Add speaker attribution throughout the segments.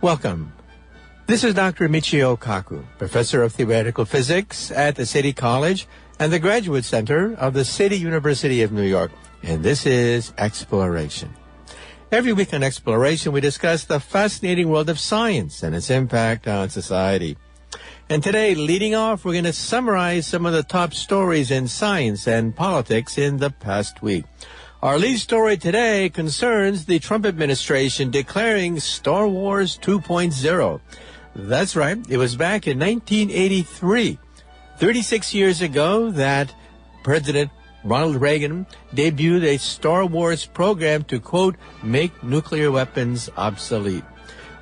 Speaker 1: Welcome. This is Dr. Michio Kaku, Professor of Theoretical Physics at the City College and the Graduate Center of the City University of New York, and this is Exploration. Every week on Exploration, we discuss the fascinating world of science and its impact on society. And today, leading off, we're going to summarize some of the top stories in science and politics in the past week. Our lead story today concerns the Trump administration declaring Star Wars 2.0. That's right. It was back in 1983, 36 years ago, that President Ronald Reagan debuted a Star Wars program to, quote, make nuclear weapons obsolete.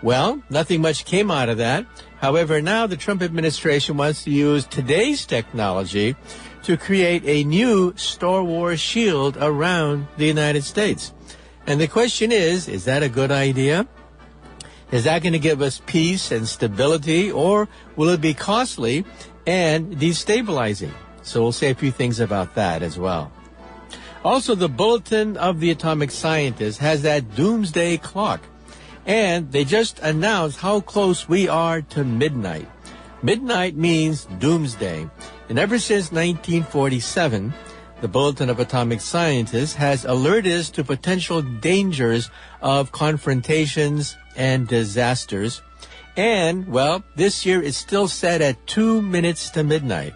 Speaker 1: Well, nothing much came out of that. However, now the Trump administration wants to use today's technology to create a new Star Wars shield around the United States. And the question is that a good idea? Is that going to give us peace and stability, or will it be costly and destabilizing? So we'll say a few things about that as well. Also, the Bulletin of the Atomic Scientist has that Doomsday Clock, and they just announced how close we are to midnight. Midnight means doomsday, and ever since 1947, the Bulletin of Atomic Scientists has alerted us to potential dangers of confrontations and disasters. And, well, this year it's still set at 2 minutes to midnight.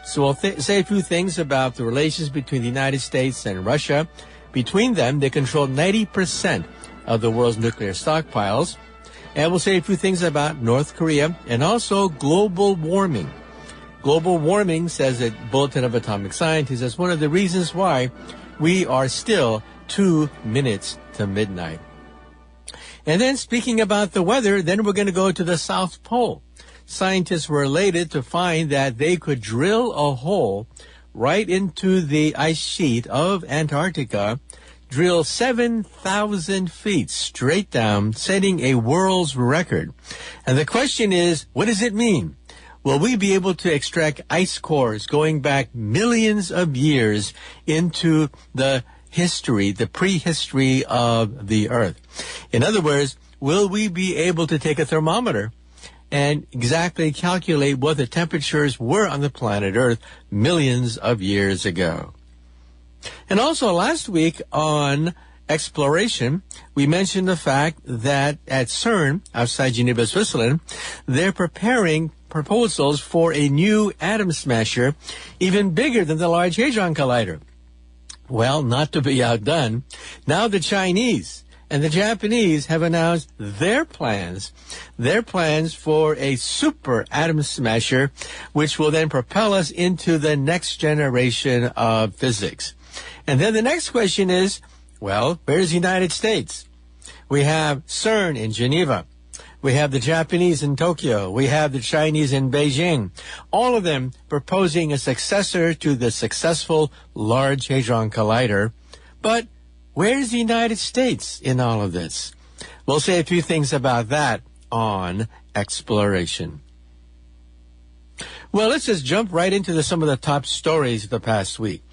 Speaker 1: So we'll say a few things about the relations between the United States and Russia. Between them, they control 90% of the world's nuclear stockpiles. And we'll say a few things about North Korea and also global warming. Global warming, says the Bulletin of Atomic Scientists, is one of the reasons why we are still 2 minutes to midnight. And then speaking about the weather, then we're going to go to the South Pole. Scientists were elated to find that they could drill a hole right into the ice sheet of Antarctica, drill 7,000 feet straight down, setting a world's record. And the question is, what does it mean? Will we be able to extract ice cores going back millions of years into the history, the prehistory of the Earth? In other words, will we be able to take a thermometer and exactly calculate what the temperatures were on the planet Earth millions of years ago? And also last week on Exploration, we mentioned the fact that at CERN, outside Geneva, Switzerland, they're preparing proposals for a new atom smasher even bigger than the Large Hadron Collider. Well, not to be outdone, now the Chinese and the Japanese have announced their plans for a super atom smasher, which will then propel us into the next generation of physics. And then the next question is, well, where's the United States? We have CERN in Geneva. We have the Japanese in Tokyo. We have the Chinese in Beijing. All of them proposing a successor to the successful Large Hadron Collider. But where's the United States in all of this? We'll say a few things about that on Exploration. Well, let's just jump right into some of the top stories of the past week.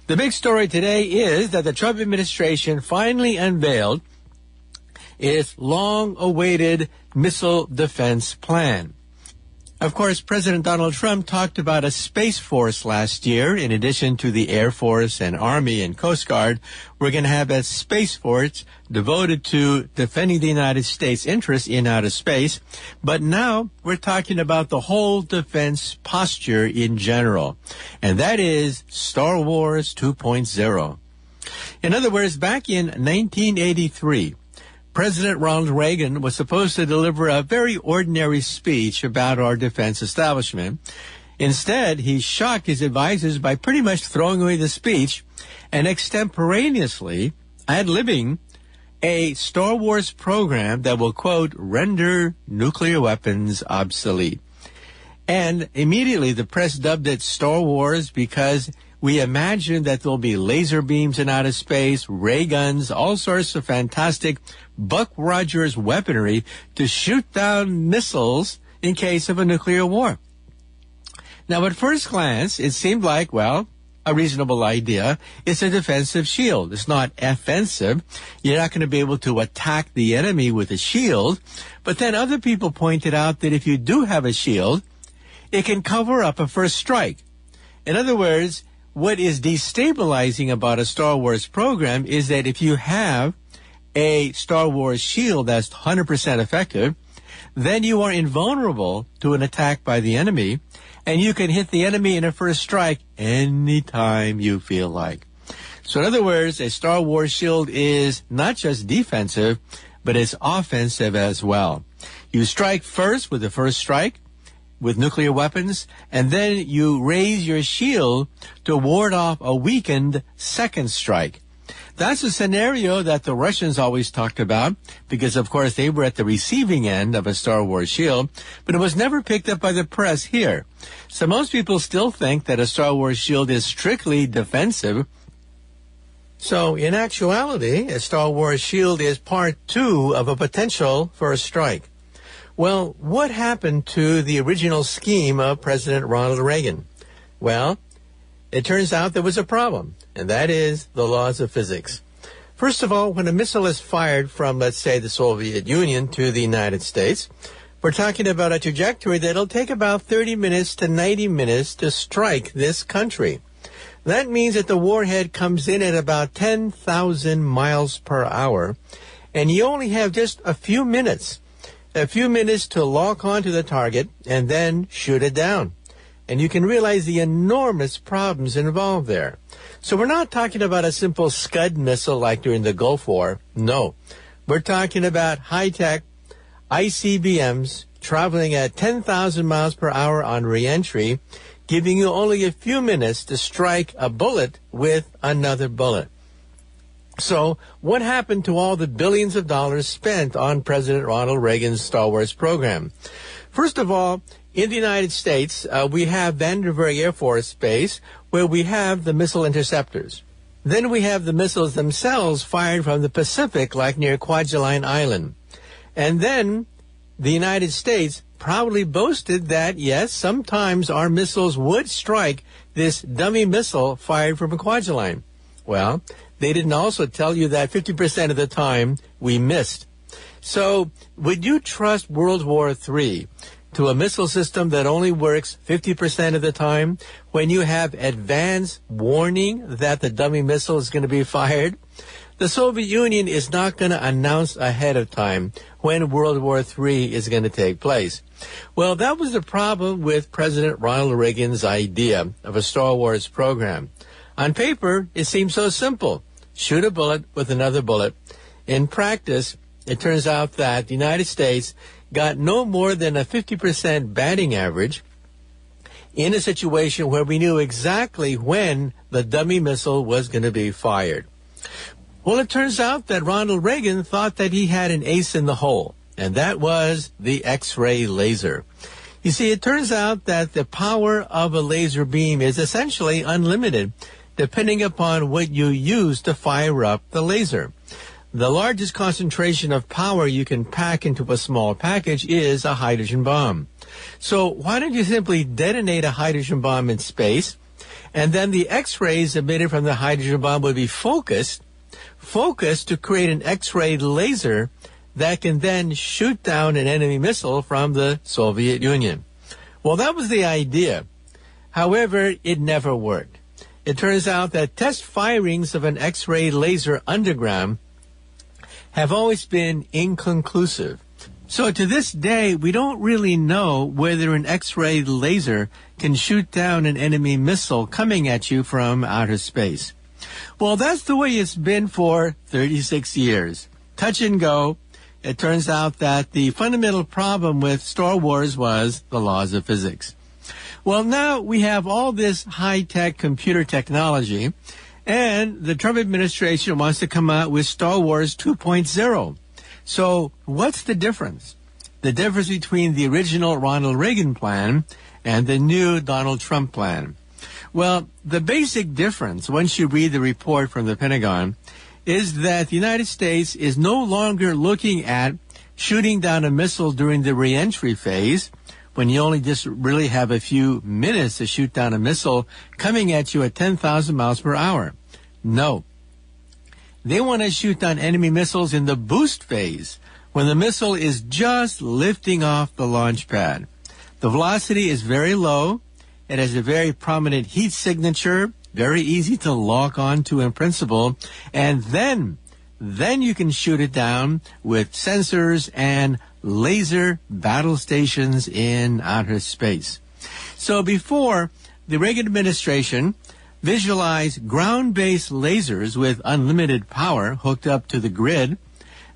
Speaker 1: The big story today is that the Trump administration finally unveiled its long-awaited missile defense plan. Of course, President Donald Trump talked about a Space Force last year. In addition to the Air Force and Army and Coast Guard, we're going to have a Space Force devoted to defending the United States' interests in outer space. But now we're talking about the whole defense posture in general. And that is Star Wars 2.0. In other words, back in 1983, President Ronald Reagan was supposed to deliver a very ordinary speech about our defense establishment. Instead, he shocked his advisors by pretty much throwing away the speech and extemporaneously ad-libbing a Star Wars program that will, quote, render nuclear weapons obsolete. And immediately the press dubbed it Star Wars because we imagine that there'll be laser beams in outer space, ray guns, all sorts of fantastic Buck Rogers weaponry to shoot down missiles in case of a nuclear war. Now, at first glance, it seemed like, well, a reasonable idea. It's a defensive shield. It's not offensive. You're not going to be able to attack the enemy with a shield. But then other people pointed out that if you do have a shield, it can cover up a first strike. In other words, what is destabilizing about a Star Wars program is that if you have a Star Wars shield that's 100% effective, then you are invulnerable to an attack by the enemy, and you can hit the enemy in a first strike anytime you feel like. So in other words, a Star Wars shield is not just defensive, but it's offensive as well. You strike first with the first strike with nuclear weapons, and then you raise your shield to ward off a weakened second strike. That's a scenario that the Russians always talked about because, of course, they were at the receiving end of a Star Wars shield, but it was never picked up by the press here. So most people still think that a Star Wars shield is strictly defensive. So in actuality, a Star Wars shield is part 2 of a potential for a strike. Well, what happened to the original scheme of President Ronald Reagan? Well, it turns out there was a problem, and that is the laws of physics. First of all, when a missile is fired from, let's say, the Soviet Union to the United States, we're talking about a trajectory that'll take about 30 minutes to 90 minutes to strike this country. That means that the warhead comes in at about 10,000 miles per hour, and you only have just a few minutes to lock onto the target and then shoot it down. And you can realize the enormous problems involved there. So we're not talking about a simple Scud missile like during the Gulf War. No. We're talking about high-tech ICBMs traveling at 10,000 miles per hour on re-entry, giving you only a few minutes to strike a bullet with another bullet. So what happened to all the billions of dollars spent on President Ronald Reagan's Star Wars program? First of all, in the United States, we have Vandenberg Air Force Base, where we have the missile interceptors. Then we have the missiles themselves fired from the Pacific, like near Kwajalein Island. And then the United States proudly boasted that, yes, sometimes our missiles would strike this dummy missile fired from Kwajalein. Well, they didn't also tell you that 50% of the time we missed. So would you trust World War III to a missile system that only works 50% of the time when you have advance warning that the dummy missile is going to be fired? The Soviet Union is not going to announce ahead of time when World War III is going to take place. Well, that was the problem with President Ronald Reagan's idea of a Star Wars program. On paper, it seems so simple. Shoot a bullet with another bullet. In practice, it turns out that the United States got no more than a 50% batting average in a situation where we knew exactly when the dummy missile was going to be fired. Well, it turns out that Ronald Reagan thought that he had an ace in the hole, and that was the X-ray laser. You see, it turns out that the power of a laser beam is essentially unlimited, depending upon what you use to fire up the laser. The largest concentration of power you can pack into a small package is a hydrogen bomb. So why don't you simply detonate a hydrogen bomb in space, and then the X-rays emitted from the hydrogen bomb would be focused to create an X-ray laser that can then shoot down an enemy missile from the Soviet Union. Well, that was the idea. However, it never worked. It turns out that test firings of an X-ray laser underground have always been inconclusive. So to this day, we don't really know whether an X-ray laser can shoot down an enemy missile coming at you from outer space. Well, that's the way it's been for 36 years. Touch and go. It turns out that the fundamental problem with Star Wars was the laws of physics. Well, now we have all this high-tech computer technology, and the Trump administration wants to come out with Star Wars 2.0. So what's the difference? The difference between the original Ronald Reagan plan and the new Donald Trump plan. Well, the basic difference, once you read the report from the Pentagon, is that the United States is no longer looking at shooting down a missile during the reentry phase. when you only just really have a few minutes to shoot down a missile coming at you at 10,000 miles per hour. No. They want to shoot down enemy missiles in the boost phase, when the missile is just lifting off the launch pad. The velocity is very low. It has a very prominent heat signature, very easy to lock onto in principle, and then you can shoot it down with sensors and laser battle stations in outer space. So before, the Reagan administration visualized ground-based lasers with unlimited power hooked up to the grid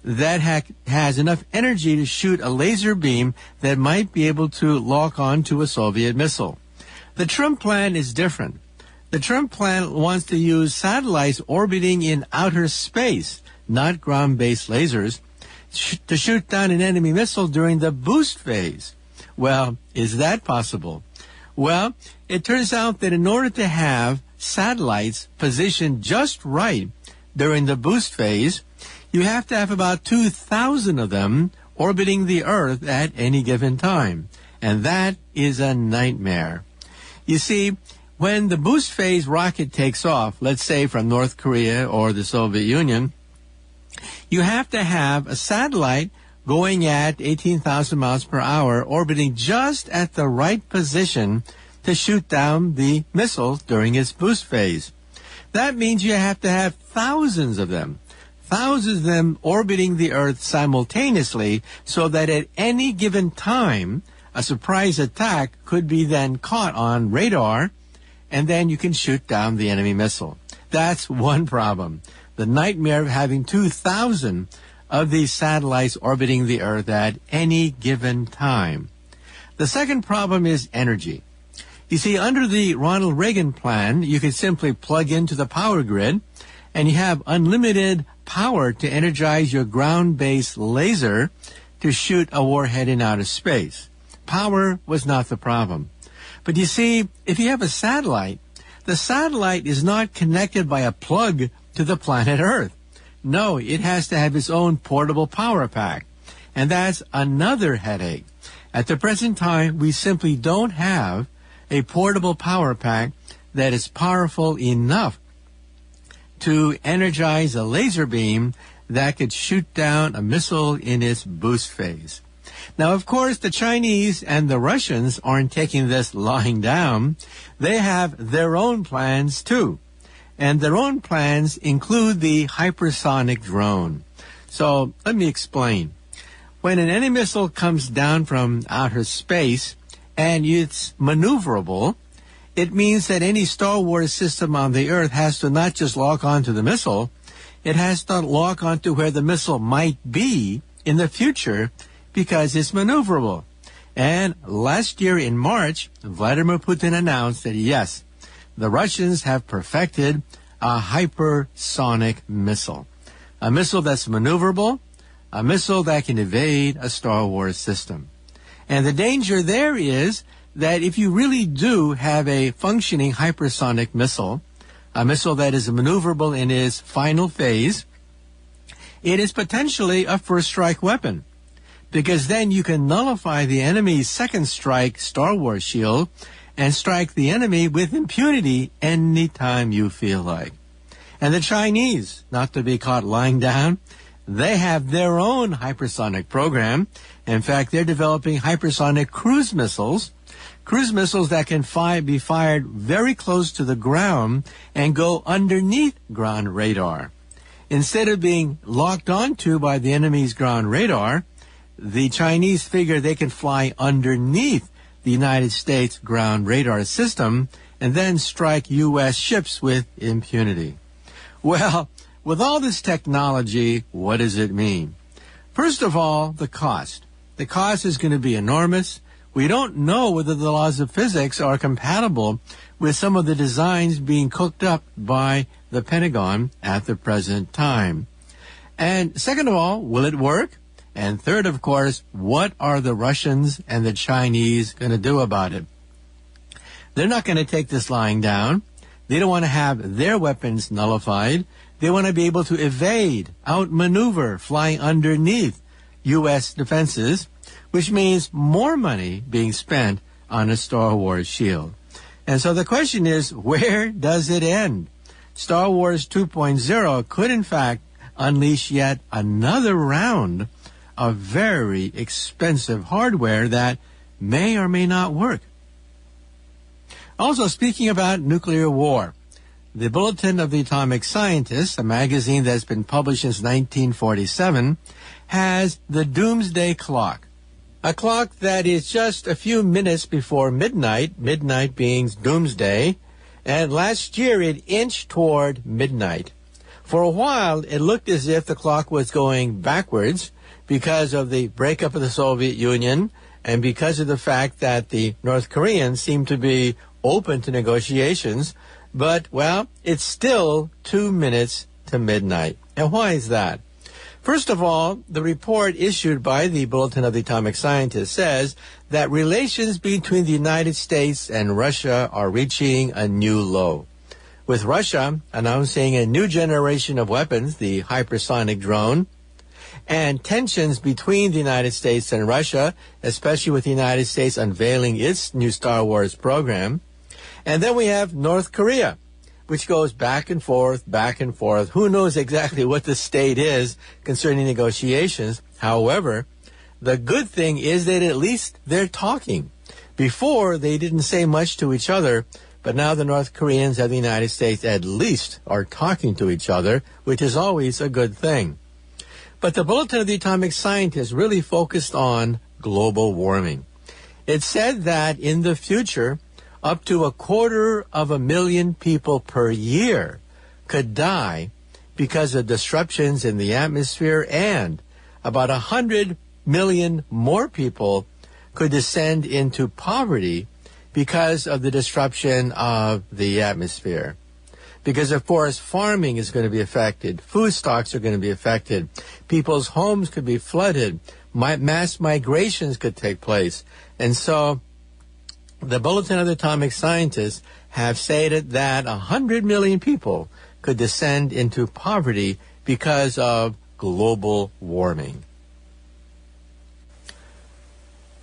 Speaker 1: that has enough energy to shoot a laser beam that might be able to lock on to a Soviet missile. The Trump plan is different. The Trump plan wants to use satellites orbiting in outer space, not ground-based lasers, to shoot down an enemy missile during the boost phase. Well, is that possible? Well, it turns out that in order to have satellites positioned just right during the boost phase, you have to have about 2,000 of them orbiting the Earth at any given time. And that is a nightmare. You see, when the boost phase rocket takes off, let's say from North Korea or the Soviet Union, you have to have a satellite going at 18,000 miles per hour, orbiting just at the right position to shoot down the missile during its boost phase. That means you have to have thousands of them orbiting the Earth simultaneously, so that at any given time, a surprise attack could be then caught on radar, and then you can shoot down the enemy missile. That's one problem. The nightmare of having 2,000 of these satellites orbiting the Earth at any given time. The second problem is energy. You see, under the Ronald Reagan plan, you could simply plug into the power grid, and you have unlimited power to energize your ground-based laser to shoot a warhead in outer space. Power was not the problem. But you see, if you have a satellite, the satellite is not connected by a plug to the planet Earth. No, it has to have its own portable power pack. And that's another headache. At the present time, we simply don't have a portable power pack that is powerful enough to energize a laser beam that could shoot down a missile in its boost phase. Now, of course, the Chinese and the Russians aren't taking this lying down. They have their own plans, too. And their own plans include the hypersonic drone. So, let me explain. When an enemy missile comes down from outer space and it's maneuverable, it means that any Star Wars system on the Earth has to not just lock onto the missile, it has to lock onto where the missile might be in the future because it's maneuverable. And last year in March, Vladimir Putin announced that yes, the Russians have perfected a hypersonic missile. A missile that's maneuverable, a missile that can evade a Star Wars system. And the danger there is that if you really do have a functioning hypersonic missile, a missile that is maneuverable in its final phase, it is potentially a first strike weapon. Because then you can nullify the enemy's second strike Star Wars shield and strike the enemy with impunity anytime you feel like. And the Chinese, not to be caught lying down, they have their own hypersonic program. In fact, they're developing hypersonic cruise missiles that can be fired very close to the ground and go underneath ground radar. Instead of being locked onto by the enemy's ground radar, the Chinese figure they can fly underneath the United States ground radar system and then strike U.S. ships with impunity. Well, with all this technology, what does it mean? First of all, the cost. The cost is going to be enormous. We don't know whether the laws of physics are compatible with some of the designs being cooked up by the Pentagon at the present time. And second of all, will it work? And third, of course, what are the Russians and the Chinese going to do about it? They're not going to take this lying down. They don't want to have their weapons nullified. They want to be able to evade, outmaneuver, fly underneath U.S. defenses, which means more money being spent on a Star Wars shield. And so the question is, where does it end? Star Wars 2.0 could, in fact, unleash yet another round of very expensive hardware that may or may not work. Also, speaking about nuclear war, the Bulletin of the Atomic Scientist, a magazine that's been published since 1947, has the Doomsday Clock, a clock that is just a few minutes before midnight, midnight being doomsday, and last year it inched toward midnight. For a while, it looked as if the clock was going backwards because of the breakup of the Soviet Union and because of the fact that the North Koreans seemed to be open to negotiations. But, well, it's still 2 minutes to midnight. And why is that? First of all, the report issued by the Bulletin of the Atomic Scientist says that relations between the United States and Russia are reaching a new low, with Russia announcing a new generation of weapons, the hypersonic drone, and tensions between the United States and Russia, especially with the United States unveiling its new Star Wars program. And then we have North Korea, which goes back and forth, back and forth. Who knows exactly what the state is concerning negotiations? However, the good thing is that at least they're talking. Before, they didn't say much to each other, but now the North Koreans and the United States at least are talking to each other, which is always a good thing. But the Bulletin of the Atomic Scientist really focused on global warming. It said that in the future, up to 250,000 people per year could die because of disruptions in the atmosphere, and about 100 million more people could descend into poverty because of the disruption of the atmosphere. Because, of course, farming is going to be affected. Food stocks are going to be affected. People's homes could be flooded. Mass migrations could take place. And so the Bulletin of the Atomic Scientists have stated that 100 million people could descend into poverty because of global warming.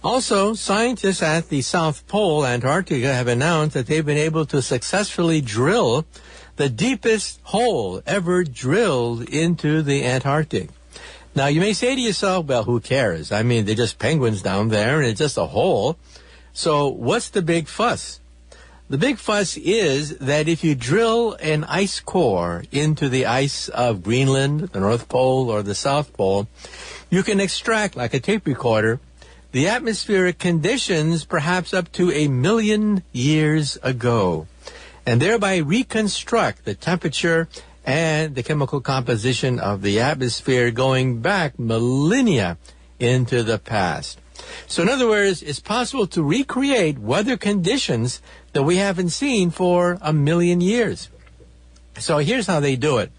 Speaker 1: Also, scientists at the South Pole, Antarctica, have announced that they've been able to successfully drill the deepest hole ever drilled into the Antarctic. Now, you may say to yourself, well, who cares? I mean, they're just penguins down there, and it's just a hole. So what's the big fuss? The big fuss is that if you drill an ice core into the ice of Greenland, the North Pole, or the South Pole, you can extract, like a tape recorder, the atmospheric conditions perhaps up to 1 million years ago, and thereby reconstruct the temperature and the chemical composition of the atmosphere going back millennia into the past. So in other words, it's possible to recreate weather conditions that we haven't seen for 1 million years. So here's how they do it.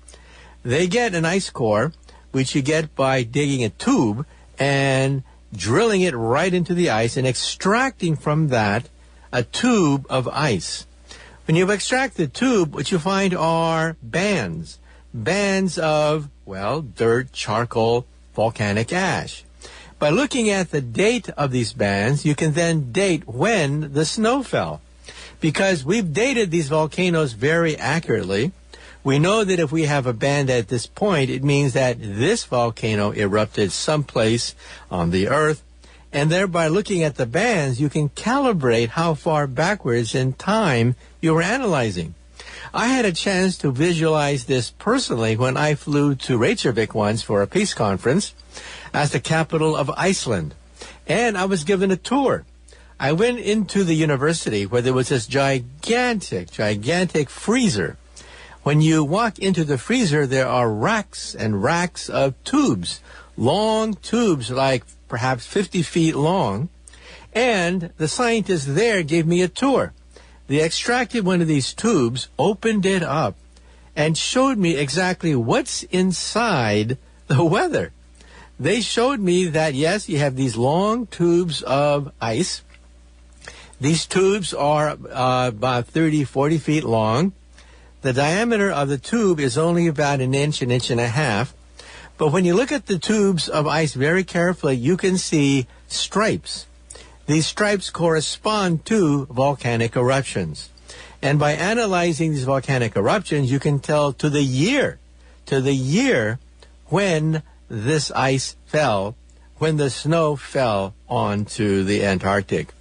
Speaker 1: They get an ice core, which you get by digging a tube and drilling it right into the ice and extracting from that a tube of ice. When you extract the tube, what you find are bands of, well, dirt, charcoal, volcanic ash. By looking at the date of these bands, you can then date when the snow fell. Because we've dated these volcanoes very accurately, we know that if we have a band at this point, it means that this volcano erupted someplace on the Earth. And thereby looking at the bands, you can calibrate how far backwards in time you were analyzing. I had a chance to visualize this personally when I flew to Reykjavik once for a peace conference as the capital of Iceland. And I was given a tour. I went into the university where there was this gigantic freezer. When you walk into the freezer, there are racks and racks of tubes, long tubes like perhaps 50 feet long. And the scientists there gave me a tour. They extracted one of these tubes, opened it up, and showed me exactly what's inside the weather. They showed me that, yes, you have these long tubes of ice. These tubes are about 30, 40 feet long. The diameter of the tube is only about an inch and a half. But when you look at the tubes of ice very carefully, you can see stripes. These stripes correspond to volcanic eruptions. And by analyzing these volcanic eruptions, you can tell to the year when this ice fell, when the snow fell onto the Antarctic.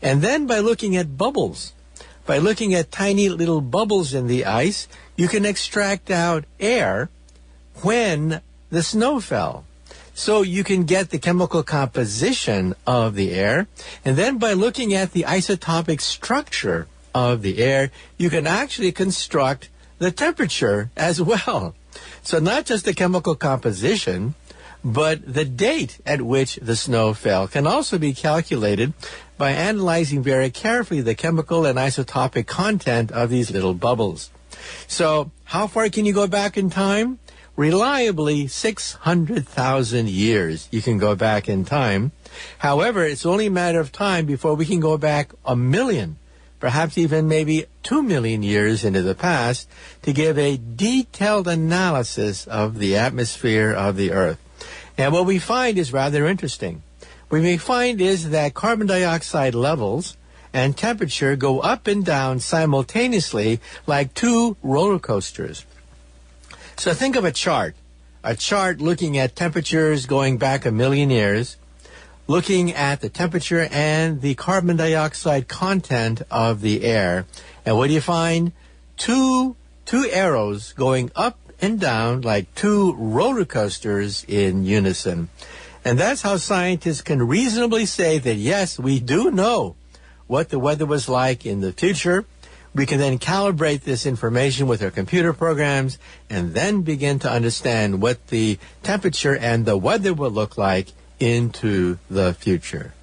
Speaker 1: And then by looking at bubbles, by looking at tiny little bubbles in the ice, you can extract out air when the snow fell. So you can get the chemical composition of the air. And then by looking at the isotopic structure of the air, you can actually construct the temperature as well. So not just the chemical composition, but the date at which the snow fell can also be calculated by analyzing very carefully the chemical and isotopic content of these little bubbles. So how far can you go back in time? Reliably, 600,000 years you can go back in time. However, it's only a matter of time before we can go back 1 million, perhaps even maybe 2 million years into the past to give a detailed analysis of the atmosphere of the Earth. And what we find is rather interesting. What we find is that carbon dioxide levels and temperature go up and down simultaneously like two roller coasters. So think of a chart looking at temperatures going back 1 million years, looking at the temperature and the carbon dioxide content of the air. And what do you find? Two arrows going up and down like two roller coasters in unison. And that's how scientists can reasonably say that, yes, we do know what the weather was like in the future. We can then calibrate this information with our computer programs and then begin to understand what the temperature and the weather will look like into the future.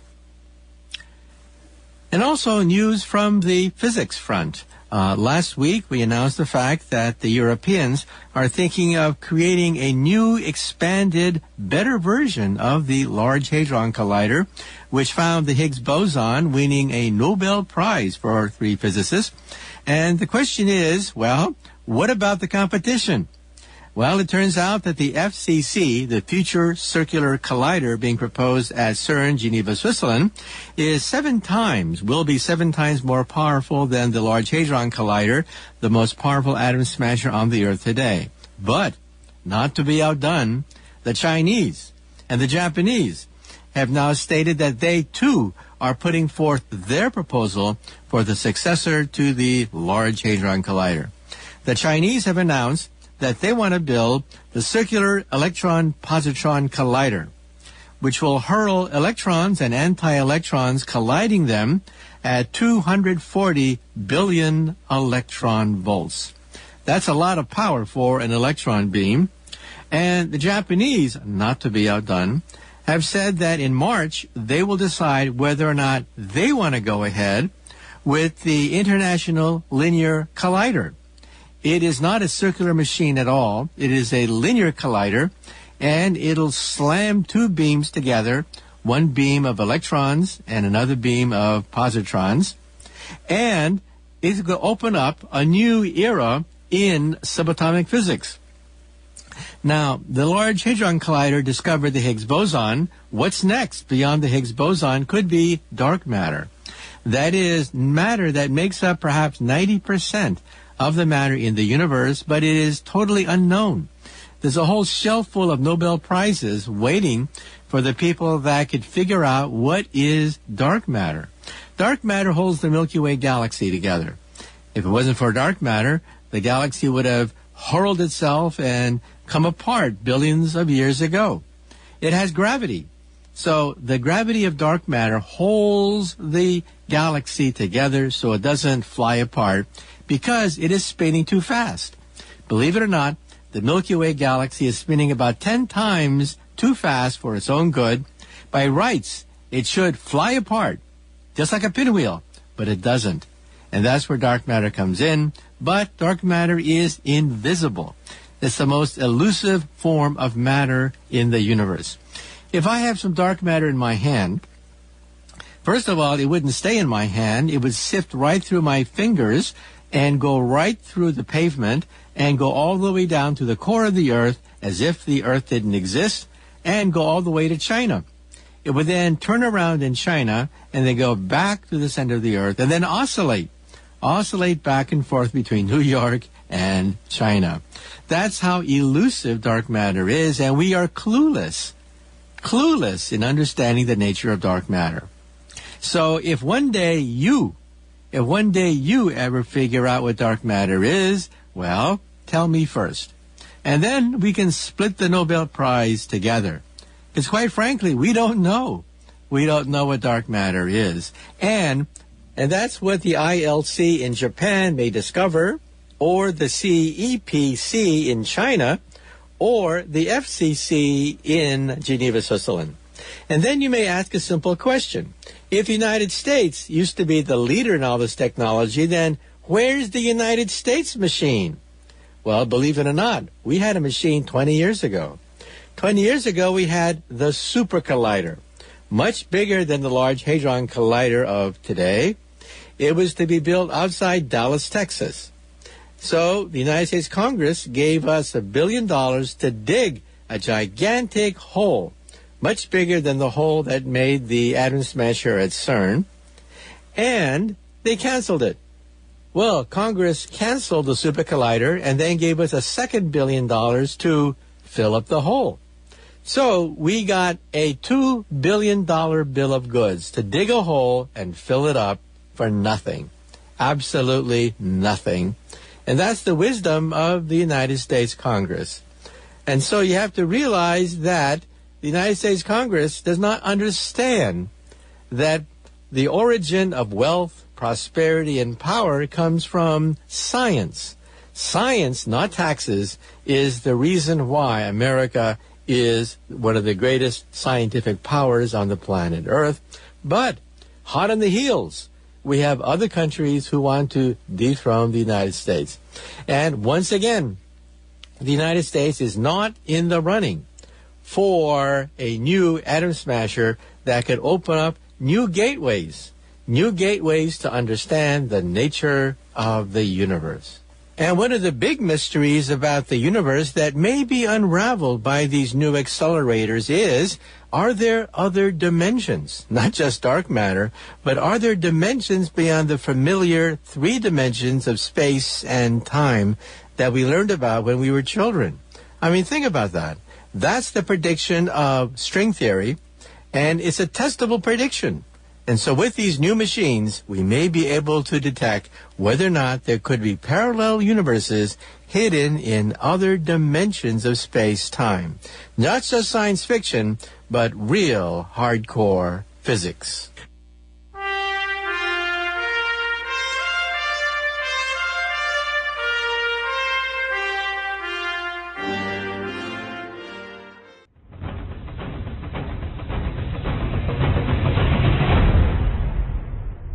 Speaker 1: And also news from the physics front. Last week, we announced the fact that the Europeans are thinking of creating a new, expanded, better version of the Large Hadron Collider, which found the Higgs boson, winning a Nobel Prize for 3 physicists. And the question is, well, what about the competition? Well, it turns out that the FCC, the Future Circular Collider being proposed at CERN, Geneva, Switzerland, will be 7 times more powerful than the Large Hadron Collider, the most powerful atom smasher on the Earth today. But, not to be outdone, the Chinese and the Japanese have now stated that they, too, are putting forth their proposal for the successor to the Large Hadron Collider. The Chinese have announced that they want to build the Circular Electron-Positron Collider, which will hurl electrons and anti-electrons colliding them at 240 billion electron volts. That's a lot of power for an electron beam. And the Japanese, not to be outdone, have said that in March they will decide whether or not they want to go ahead with the International Linear Collider. It is not a circular machine at all. It is a linear collider, and it'll slam 2 beams together, one beam of electrons and another beam of positrons, and it's going to open up a new era in subatomic physics. Now, the Large Hadron Collider discovered the Higgs boson. What's next beyond the Higgs boson could be dark matter. That is matter that makes up perhaps 90% of the matter in the universe, but it is totally unknown. There's a whole shelf full of Nobel Prizes waiting for the people that could figure out what is dark matter. Dark matter holds the Milky Way galaxy together. If it wasn't for dark matter, the galaxy would have hurled itself and come apart billions of years ago. It has gravity. So the gravity of dark matter holds the galaxy together so it doesn't fly apart because it is spinning too fast. Believe it or not, the Milky Way galaxy is spinning about 10 times too fast for its own good. By rights, it should fly apart, just like a pinwheel, but it doesn't. And that's where dark matter comes in. But dark matter is invisible. It's the most elusive form of matter in the universe. If I have some dark matter in my hand, first of all, it wouldn't stay in my hand. It would sift right through my fingers and go right through the pavement and go all the way down to the core of the Earth as if the Earth didn't exist and go all the way to China. it would then turn around in China and then go back to the center of the Earth and then oscillate back and forth between New York and China. That's how elusive dark matter is, and we are clueless in understanding the nature of dark matter. So if one day you ever figure out what dark matter is, well, tell me first. And then we can split the Nobel Prize together. Because quite frankly, we don't know. We don't know what dark matter is. And that's what the ILC in Japan may discover, or the CEPC in China, or the FCC in Geneva, Switzerland. And then you may ask a simple question. If the United States used to be the leader in all this technology, then where's the United States machine? Well, believe it or not, we had a machine 20 years ago. 20 years ago, we had the Super Collider, much bigger than the Large Hadron Collider of today. It was to be built outside Dallas, Texas. So the United States Congress gave us $1 billion to dig a gigantic hole, much bigger than the hole that made the atom smasher at CERN, and they canceled it. Well, Congress canceled the Super Collider and then gave us a second $1 billion to fill up the hole. So we got a $2 billion bill of goods to dig a hole and fill it up for nothing. Absolutely nothing. And that's the wisdom of the United States Congress. And so you have to realize that the United States Congress does not understand that the origin of wealth, prosperity, and power comes from science. Science, not taxes, is the reason why America is one of the greatest scientific powers on the planet Earth. But hot on the heels, we have other countries who want to dethrone the United States. And once again, the United States is not in the running for a new atom smasher that could open up new gateways to understand the nature of the universe. And one of the big mysteries about the universe that may be unraveled by these new accelerators is, are there other dimensions? Not just dark matter, but are there dimensions beyond the familiar 3 dimensions of space and time that we learned about when we were children? I mean, think about that. That's the prediction of string theory, and it's a testable prediction. And so with these new machines, we may be able to detect whether or not there could be parallel universes hidden in other dimensions of space-time. Not just science fiction, but real hardcore physics.